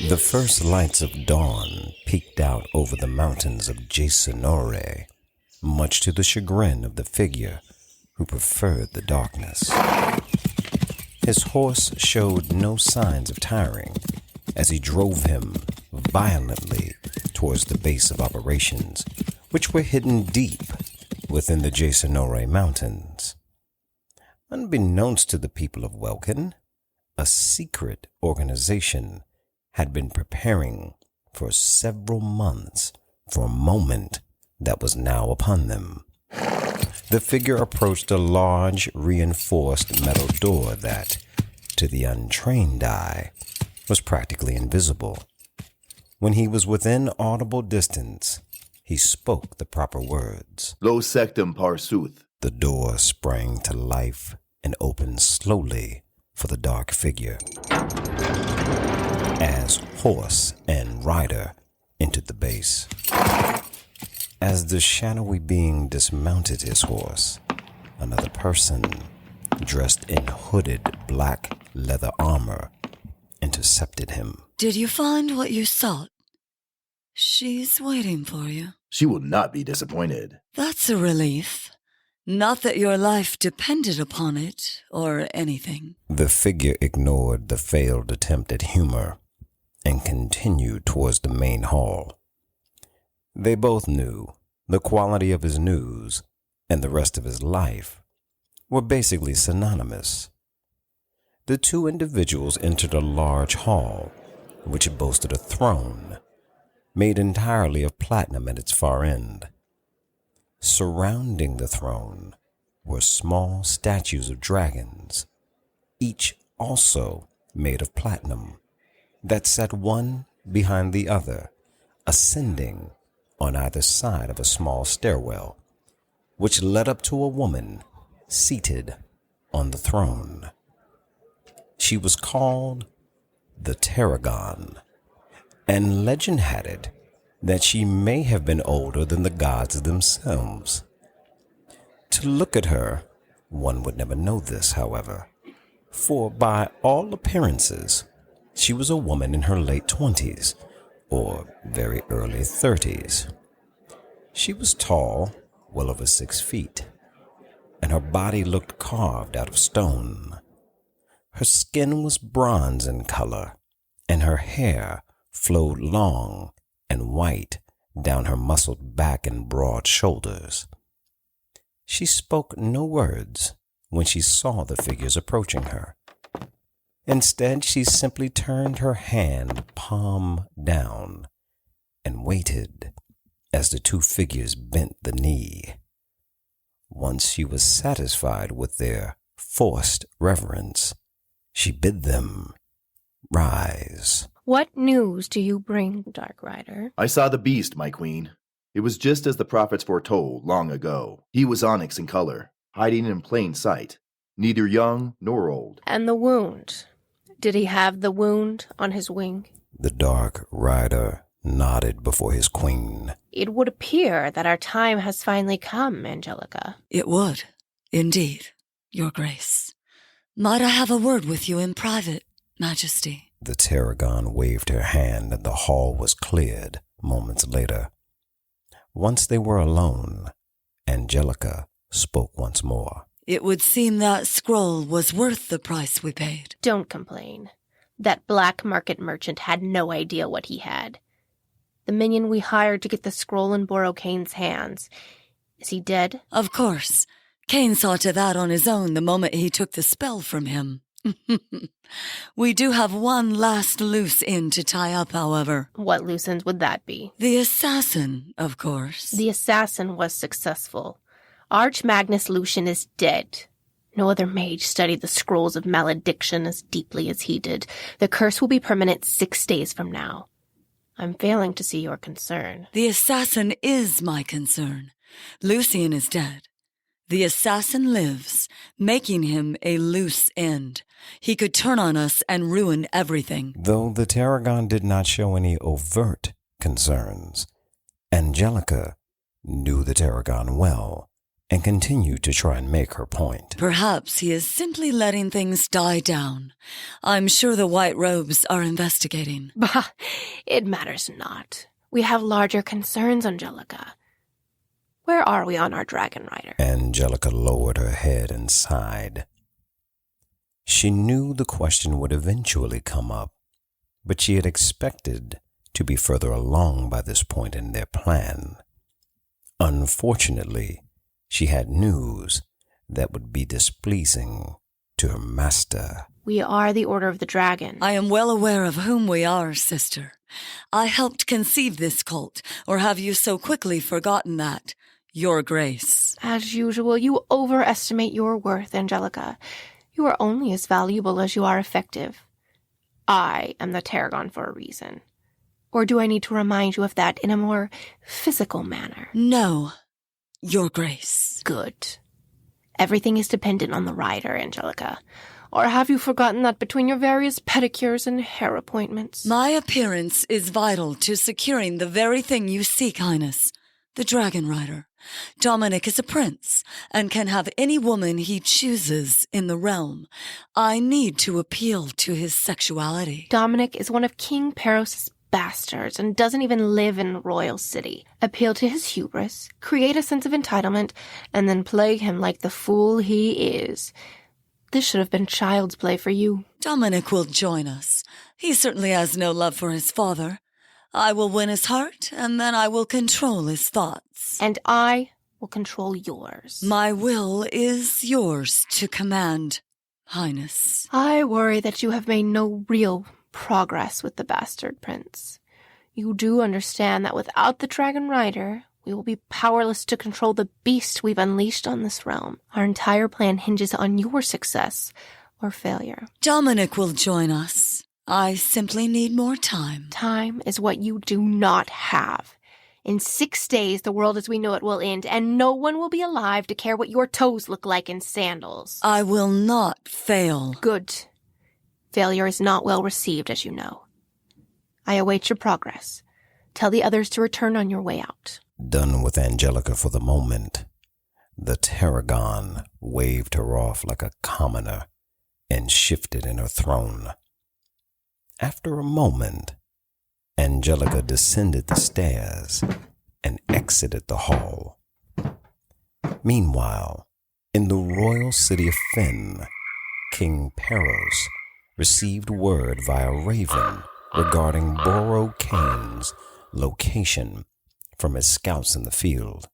The first lights of dawn peeked out over the mountains of Jasonore, much to the chagrin of the figure who preferred the darkness. His horse showed no signs of tiring as he drove him violently towards the base of operations, which were hidden deep within the Jasonore Mountains. Unbeknownst to the people of Welkin, a secret organization had been preparing for several months for a moment that was now upon them. The figure approached a large, reinforced metal door that, to the untrained eye, was practically invisible. When he was within audible distance, he spoke the proper words. Lo sectum par sooth. The door sprang to life and opened slowly for the dark figure. As horse and rider entered the base. As the shadowy being dismounted his horse, another person, dressed in hooded black leather armor, intercepted him. Did you find what you sought? She's waiting for you. She will not be disappointed. That's a relief. Not that your life depended upon it, or anything. The figure ignored the failed attempt at humor and continued towards the main hall. They both knew the quality of his news and the rest of his life were basically synonymous. The two individuals entered a large hall, which boasted a throne, made entirely of platinum at its far end. Surrounding the throne were small statues of dragons, each also made of platinum, that sat one behind the other, ascending on either side of a small stairwell, which led up to a woman seated on the throne. She was called the Tarragon, and legend had it that she may have been older than the gods themselves. To look at her, one would never know this, however, for by all appearances, she was a woman in her late 20s or very early 30s. She was tall, well over 6 feet, and her body looked carved out of stone. Her skin was bronze in color, and her hair flowed long and white down her muscled back and broad shoulders. She spoke no words when she saw the figures approaching her. Instead, she simply turned her hand palm down and waited as the two figures bent the knee. Once she was satisfied with their forced reverence, she bid them rise. What news do you bring, Dark Rider? I saw the beast, my queen. It was just as the prophets foretold long ago. He was onyx in color, hiding in plain sight, neither young nor old. And the wound? Did he have the wound on his wing? The Dark Rider nodded before his queen. It would appear that our time has finally come, Angelica. It would, indeed, Your Grace. Might I have a word with you in private, Majesty? The Tarragon waved her hand and the hall was cleared moments later. Once they were alone, Angelica spoke once more. It would seem that scroll was worth the price we paid. Don't complain. That black market merchant had no idea what he had. The minion we hired to get the scroll in Borrow Kane's hands. Is he dead? Of course. Kane saw to that on his own the moment he took the spell from him. We do have one last loose end to tie up, however. What loose ends would that be? The assassin, of course. The assassin was successful. Archmagnus Lucian is dead. No other mage studied the scrolls of malediction as deeply as he did. The curse will be permanent 6 days from now. I'm failing to see your concern. The assassin is my concern. Lucian is dead. The assassin lives, making him a loose end. He could turn on us and ruin everything. Though the Tarragon did not show any overt concerns, Angelica knew the Tarragon well and continued to try and make her point. Perhaps he is simply letting things die down. I'm sure the white robes are investigating. Bah, it matters not. We have larger concerns, Angelica. Where are we on our dragon rider? Angelica lowered her head and sighed. She knew the question would eventually come up, but she had expected to be further along by this point in their plan. Unfortunately, she had news that would be displeasing to her master. We are the Order of the Dragon. I am well aware of whom we are, sister. I helped conceive this cult, or have you so quickly forgotten that? Your Grace. As usual, you overestimate your worth, Angelica. You are only as valuable as you are effective. I am the Tarragon for a reason. Or do I need to remind you of that in a more physical manner? No, Your Grace. Good. Everything is dependent on the rider, Angelica. Or have you forgotten that between your various pedicures and hair appointments? My appearance is vital to securing the very thing you seek, Highness, the Dragon Rider. Dominic is a prince and can have any woman he chooses in the realm. I need to appeal to his sexuality. Dominic is one of King Peros' bastards and doesn't even live in Royal City. Appeal to his hubris, create a sense of entitlement, and then plague him like the fool he is. This should have been child's play for you. Dominic will join us. He certainly has no love for his father. I will win his heart, and then I will control his thoughts. And I will control yours. My will is yours to command, Highness. I worry that you have made no real progress with the bastard prince. You do understand that without the Dragon Rider, we will be powerless to control the beast we've unleashed on this realm. Our entire plan hinges on your success or failure. Dominic will join us. I simply need more time. Time is what you do not have. In 6 days, the world as we know it will end, and no one will be alive to care what your toes look like in sandals. I will not fail. Good. Failure is not well received, as you know. I await your progress. Tell the others to return on your way out. Done with Angelica for the moment, the Tarragon waved her off like a commoner and shifted in her throne. After a moment, Angelica descended the stairs and exited the hall. Meanwhile, in the royal city of Fynn, King Peros received word via Raven regarding Boro Kane's location from his scouts in the field.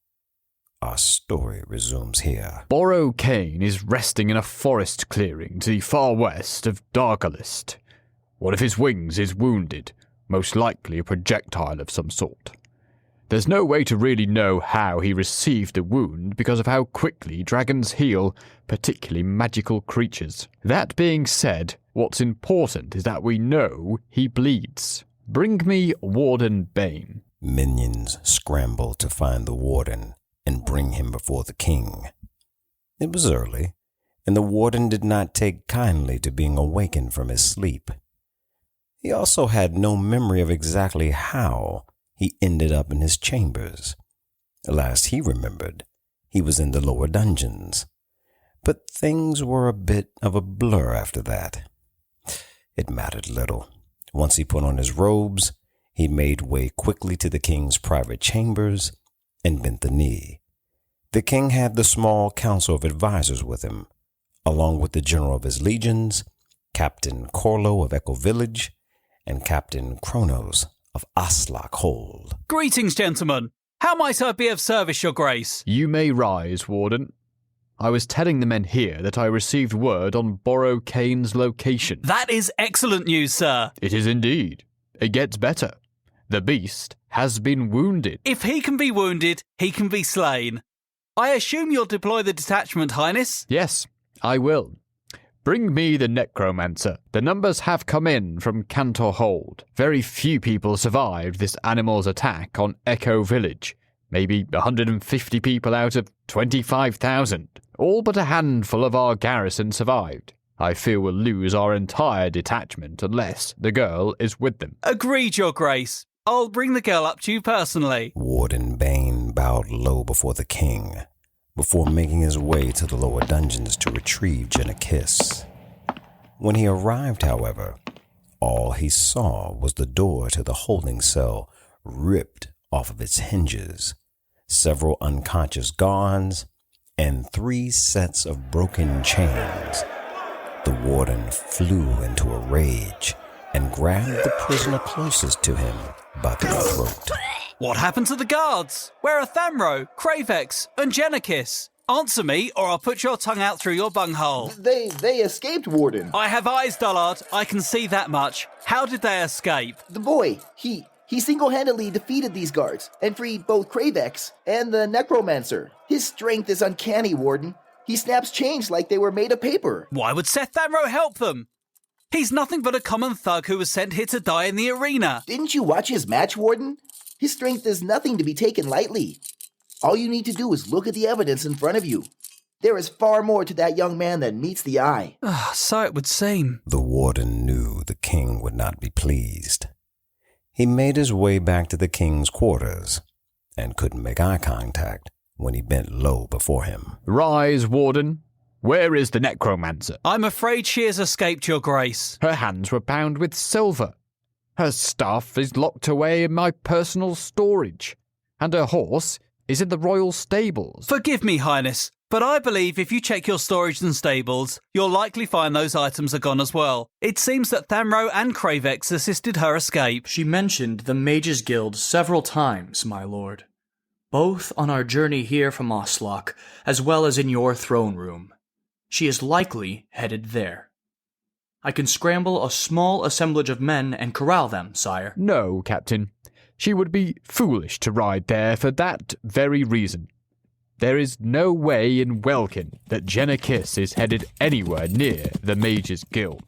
Our story resumes here. Boro Kane is resting in a forest clearing to the far west of Dargalist. One of his wings is wounded, most likely a projectile of some sort. There's no way to really know how he received the wound because of how quickly dragons heal, particularly magical creatures. That being said, what's important is that we know he bleeds. Bring me Warden Bane. Minions scrambled to find the warden and bring him before the king. It was early, and the warden did not take kindly to being awakened from his sleep. He also had no memory of exactly how he ended up in his chambers. Last he remembered, he was in the lower dungeons. But things were a bit of a blur after that. It mattered little. Once he put on his robes, he made way quickly to the king's private chambers and bent the knee. The king had the small council of advisors with him, along with the general of his legions, Captain Corlo of Echo Village, and Captain Kronos of Aslak Hold. Greetings, gentlemen. How might I be of service, your grace? You may rise, Warden. I was telling the men here that I received word on Boro Kane's location. That is excellent news, sir. It is indeed. It gets better. The beast has been wounded. If he can be wounded, he can be slain. I assume you'll deploy the detachment, Highness? Yes, I will. Bring me the necromancer. The numbers have come in from Cantor Hold. Very few people survived this animal's attack on Echo Village. Maybe 150 people out of 25,000. All but a handful of our garrison survived. I fear we'll lose our entire detachment unless the girl is with them. Agreed, your grace. I'll bring the girl up to you personally. Warden Bane bowed low before the king, before making his way to the lower dungeons to retrieve Jenna Kiss. When he arrived, however, all he saw was the door to the holding cell ripped off of its hinges, several unconscious guards, and 3 sets of broken chains. The warden flew into a rage and grabbed the prisoner closest to him by the throat. What happened to the guards? Where are Thamro, Cravex, and Genikis? Answer me, or I'll put your tongue out through your bunghole. They escaped, Warden. I have eyes, Dullard. I can see that much. How did they escape? The boy, he single-handedly defeated these guards and freed both Cravex and the Necromancer. His strength is uncanny, Warden. He snaps chains like they were made of paper. Why would Seth Thamro help them? He's nothing but a common thug who was sent here to die in the arena. Didn't you watch his match, Warden? His strength is nothing to be taken lightly. All you need to do is look at the evidence in front of you. There is far more to that young man than meets the eye. So it would seem. The warden knew the king would not be pleased. He made his way back to the king's quarters and couldn't make eye contact when he bent low before him. Rise, Warden. Where is the necromancer? I'm afraid she has escaped, Your Grace. Her hands were bound with silver. Her stuff is locked away in my personal storage, and her horse is in the royal stables. Forgive me, Highness, but I believe if you check your storage and stables, you'll likely find those items are gone as well. It seems that Thamro and Cravex assisted her escape. She mentioned the Mages Guild several times, my lord, both on our journey here from Oslock, as well as in your throne room. She is likely headed there. I can scramble a small assemblage of men and corral them, sire. No, Captain. She would be foolish to ride there for that very reason. There is no way in Welkin that Jenna Kiss is headed anywhere near the Mages Guild.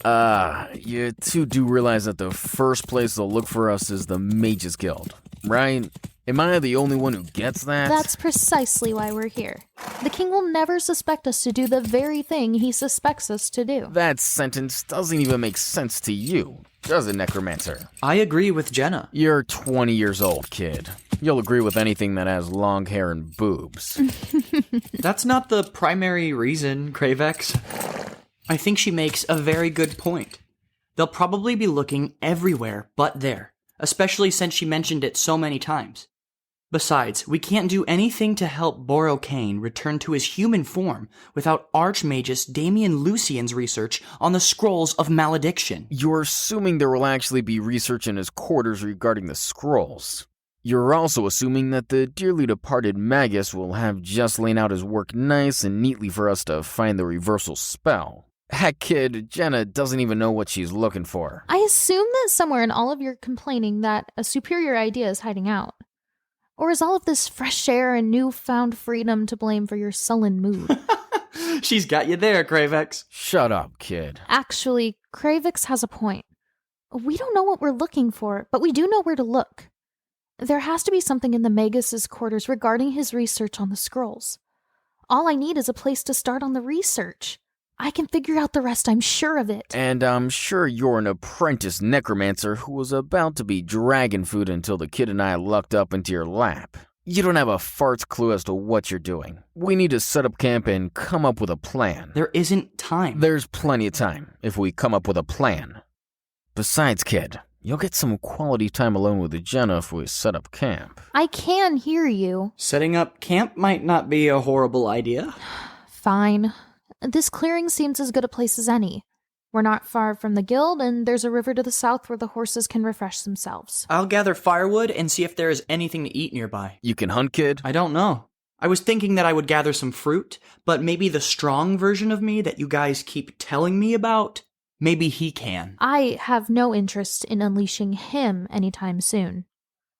You two do realize that the first place they'll look for us is the Mages Guild, right? Am I the only one who gets that? That's precisely why we're here. The king will never suspect us to do the very thing he suspects us to do. That sentence doesn't even make sense to you, does it, Necromancer? I agree with Jenna. You're 20 years old, kid. You'll agree with anything that has long hair and boobs. That's not the primary reason, Cravex. I think she makes a very good point. They'll probably be looking everywhere but there, especially since she mentioned it so many times. Besides, we can't do anything to help Borocane return to his human form without Archmagus Damien Lucian's research on the Scrolls of Malediction. You're assuming there will actually be research in his quarters regarding the scrolls. You're also assuming that the dearly departed Magus will have just laid out his work nice and neatly for us to find the reversal spell. Heck, kid, Jenna doesn't even know what she's looking for. I assume that somewhere in all of your complaining that a superior idea is hiding out. Or is all of this fresh air and newfound freedom to blame for your sullen mood? She's got you there, Cravex. Shut up, kid. Actually, Cravix has a point. We don't know what we're looking for, but we do know where to look. There has to be something in the Magus' quarters regarding his research on the scrolls. All I need is a place to start on the research. I can figure out the rest, I'm sure of it. And I'm sure you're an apprentice necromancer who was about to be dragon food until the kid and I lucked up into your lap. You don't have a fart's clue as to what you're doing. We need to set up camp and come up with a plan. There isn't time. There's plenty of time if we come up with a plan. Besides, kid, you'll get some quality time alone with Jenna if we set up camp. I can hear you. Setting up camp might not be a horrible idea. Fine. This clearing seems as good a place as any. We're not far from the guild, and there's a river to the south where the horses can refresh themselves. I'll gather firewood and see if there is anything to eat nearby. You can hunt, kid? I don't know. I was thinking that I would gather some fruit, but maybe the strong version of me that you guys keep telling me about, maybe he can. I have no interest in unleashing him anytime soon.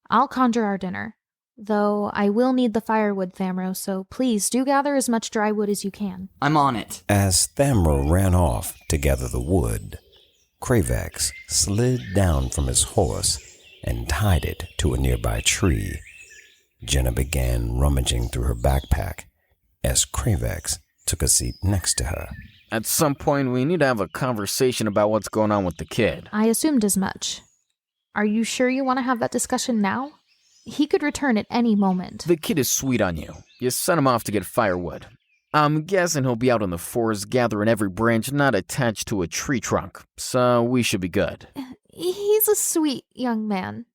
I'll conjure our dinner. Though I will need the firewood, Thamro, so please do gather as much dry wood as you can. I'm on it. As Thamro ran off to gather the wood, Cravex slid down from his horse and tied it to a nearby tree. Jenna began rummaging through her backpack as Cravex took a seat next to her. At some point, we need to have a conversation about what's going on with the kid. I assumed as much. Are you sure you want to have that discussion now? He could return at any moment. The kid is sweet on you. You sent him off to get firewood. I'm guessing he'll be out in the forest gathering every branch not attached to a tree trunk, so we should be good. He's a sweet young man.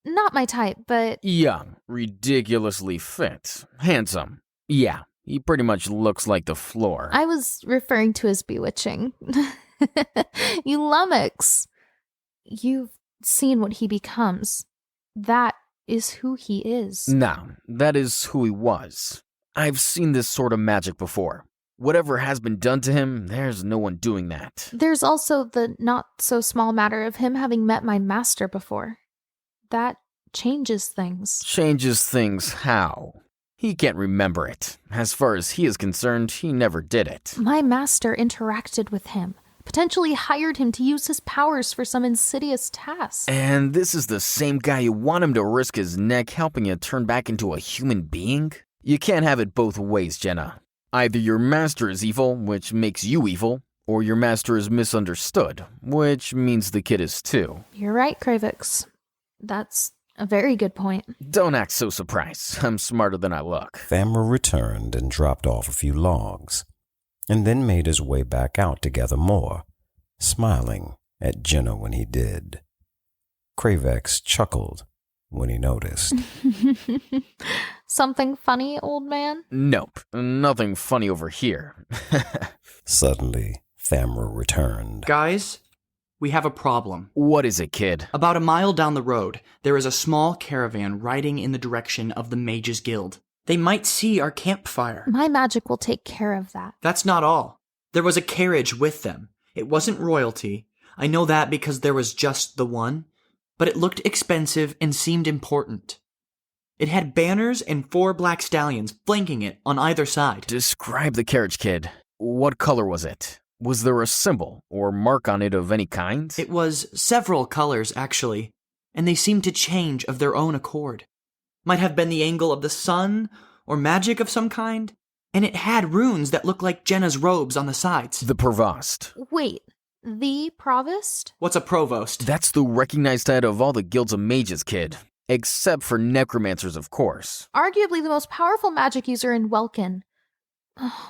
Not my type, but... Young, ridiculously fit, handsome. Yeah, he pretty much looks like the floor. I was referring to his bewitching. You lummox. You've seen what he becomes. That is who he is. No, that is who he was. I've seen this sort of magic before. Whatever has been done to him, there's no one doing that. There's also the not-so-small matter of him having met my master before. That changes things. Changes things how? He can't remember it. As far as he is concerned, he never did it. My master interacted with him, potentially hired him to use his powers for some insidious task. And this is the same guy you want him to risk his neck helping you turn back into a human being? You can't have it both ways, Jenna. Either your master is evil, which makes you evil, or your master is misunderstood, which means the kid is too. You're right, Kravix. That's a very good point. Don't act so surprised. I'm smarter than I look. Thamra returned and dropped off a few logs, and then made his way back out to gather more, smiling at Jenna when he did. Kravix chuckled when he noticed. Something funny, old man? Nope, nothing funny over here. Suddenly, Thamra returned. Guys, we have a problem. What is it, kid? About a mile down the road, there is a small caravan riding in the direction of the Mages Guild. They might see our campfire. My magic will take care of that. That's not all. There was a carriage with them. It wasn't royalty. I know that because there was just the one. But it looked expensive and seemed important. It had banners and 4 black stallions flanking it on either side. Describe the carriage, kid. What color was it? Was there a symbol or mark on it of any kind? It was several colors, actually, and they seemed to change of their own accord. Might have been the angle of the sun, or magic of some kind, and it had runes that looked like Jenna's robes on the sides. The Provost. Wait, the Provost? What's a provost? That's the recognized head of all the guilds of mages, kid. Except for necromancers, of course. Arguably the most powerful magic user in Welkin.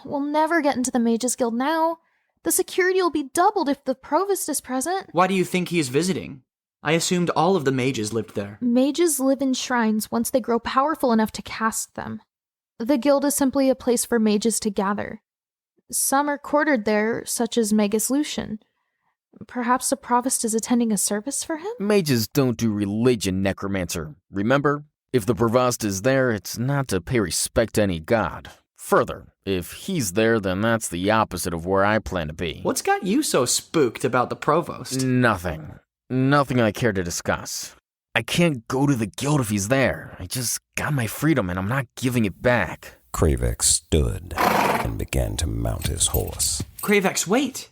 We'll never get into the Mages Guild now. The security will be doubled if the Provost is present. Why do you think he is visiting? I assumed all of the mages lived there. Mages live in shrines once they grow powerful enough to cast them. The guild is simply a place for mages to gather. Some are quartered there, such as Magus Lucian. Perhaps the Provost is attending a service for him? Mages don't do religion, necromancer. Remember? If the Provost is there, it's not to pay respect to any god. Further, if he's there, then that's the opposite of where I plan to be. What's got you so spooked about the Provost? Nothing. Nothing I care to discuss. I can't go to the guild if he's there. I just got my freedom and I'm not giving it back. Kravix stood and began to mount his horse. Kravix, wait!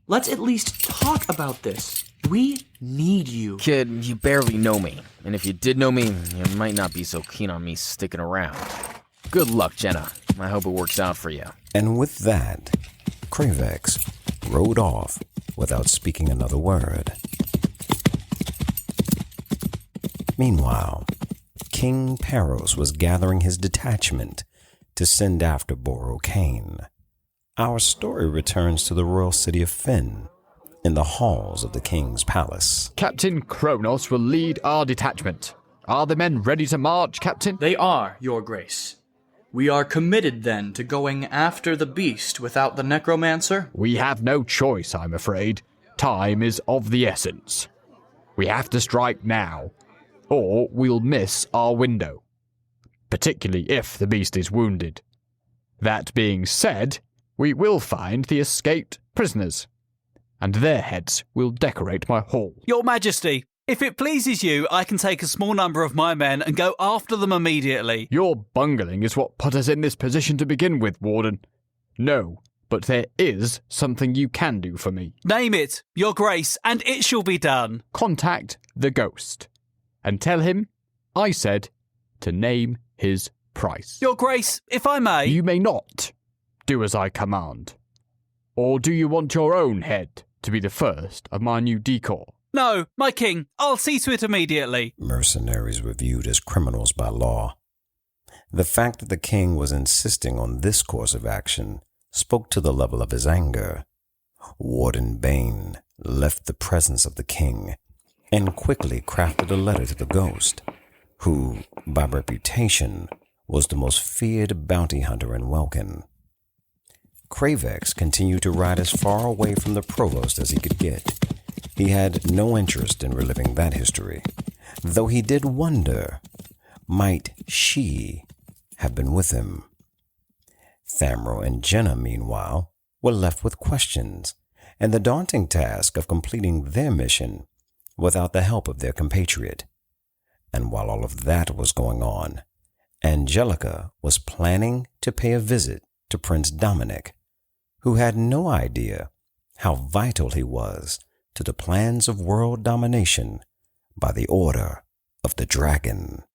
Let's at least talk about this. We need you. Kid, you barely know me. And if you did know me, you might not be so keen on me sticking around. Good luck, Jenna. I hope it works out for you. And with that, Kravix rode off without speaking another word. Meanwhile, King Peros was gathering his detachment to send after Borocane. Our story returns to the royal city of Fynn, in the halls of the king's palace. Captain Kronos will lead our detachment. Are the men ready to march, Captain? They are, Your Grace. We are committed, then, to going after the beast without the necromancer? We have no choice, I'm afraid. Time is of the essence. We have to strike now, or we'll miss our window, particularly if the beast is wounded. That being said, we will find the escaped prisoners, and their heads will decorate my hall. Your Majesty, if it pleases you, I can take a small number of my men and go after them immediately. Your bungling is what put us in this position to begin with, Warden. No, but there is something you can do for me. Name it, Your Grace, and it shall be done. Contact the ghost, and tell him I said to name his price. Your Grace, if I may... You may not do as I command. Or do you want your own head to be the first of my new decor? No, my king, I'll see to it immediately. Mercenaries were viewed as criminals by law. The fact that the king was insisting on this course of action spoke to the level of his anger. Warden Bane left the presence of the king and quickly crafted a letter to the ghost, who, by reputation, was the most feared bounty hunter in Welkin. Cravex continued to ride as far away from the provost as he could get. He had no interest in reliving that history, though he did wonder, might she have been with him? Thamro and Jenna, meanwhile, were left with questions and the daunting task of completing their mission without the help of their compatriot. And while all of that was going on, Angelica was planning to pay a visit to Prince Dominic, who had no idea how vital he was to the plans of world domination by the Order of the Dragon.